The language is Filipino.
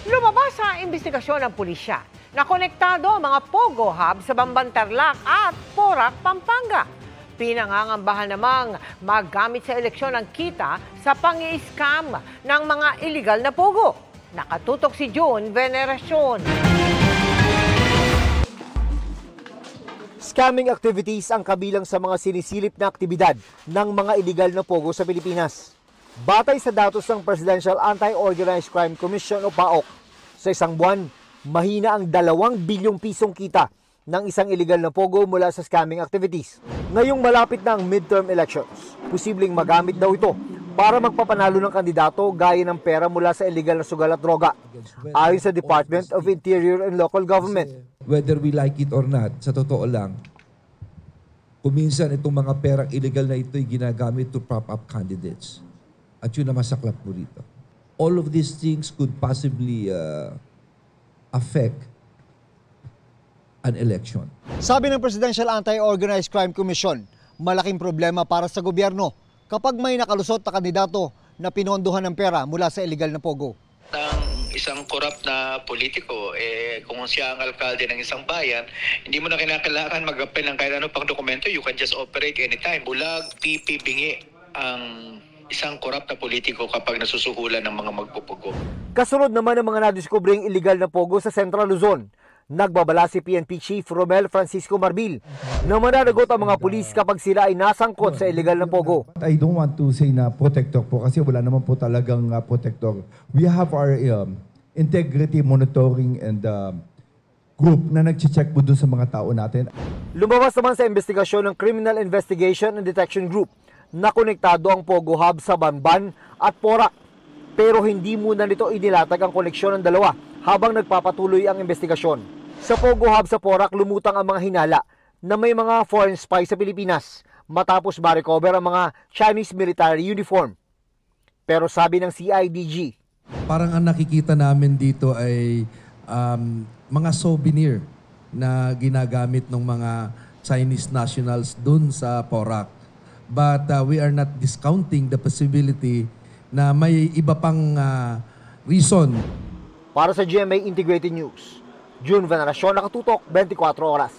Lumabas sa investigasyon ng pulisya na konektado ang mga Pogo Hub sa Bamban Tarlac at Porac, Pampanga. Pinangangambahan namang magamit sa eleksyon ang kita sa pang-i-scam ng mga illegal na Pogo. Nakatutok si June Veneracion. Scamming activities ang kabilang sa mga sinisilip na aktibidad ng mga illegal na Pogo sa Pilipinas. Batay sa datos ng Presidential Anti-Organized Crime Commission o PAOK, sa isang buwan, mahina ang 2 bilyong pisong kita ng isang illegal na Pogo mula sa scamming activities. Ngayong malapit na ang midterm elections, posibleng magamit daw ito para magpapanalo ng kandidato gaya ng pera mula sa illegal na sugal at droga, ayon sa Department of Interior and Local Government. Whether we like it or not, sa totoo lang, kuminsan itong mga perang illegal na ito ay ginagamit to prop up candidates. At yun na masaklap po rito. All of these things could possibly affect an election. Sabi ng Presidential Anti-Organized Crime Commission, malaking problema para sa gobyerno kapag may nakalusot na kandidato na pinondohan ng pera mula sa illegal na Pogo. Ng isang corrupt na politiko, kung siya ang alkalde ng isang bayan, hindi mo na kinakailangan mag-apply ng kahit ano pang dokumento. You can just operate anytime. Bulag, pipi, bingi ang isang corrupt na politiko kapag nasusuhulan ng mga magpupugo. Kasunod naman ng mga nadiskubring illegal na Pogo sa Central Luzon, nagbabala si PNP Chief Romel Francisco Marbil na mananagot ang mga pulis kapag sila ay nasangkot sa illegal na Pogo. I don't want to say na protector po kasi wala naman po talagang protector. We have our integrity monitoring and group na nag-check po dun sa mga tao natin. Lumabas naman sa investigasyon ng Criminal Investigation and Detection Group na konektado ang Pogo Hub sa Bamban at Porac. Pero hindi muna nito inilatag ang koneksyon ng dalawa habang nagpapatuloy ang investigasyon. Sa Pogo Hub sa Porac, lumutang ang mga hinala na may mga foreign spies sa Pilipinas matapos ma-recover ang mga Chinese military uniform. Pero sabi ng CIDG, parang ang nakikita namin dito ay mga souvenir na ginagamit ng mga Chinese nationals dun sa Porac. But we are not discounting the possibility na may iba pang reason. Para sa GMA Integrated News, June Veneracion, nakatutok 24 oras.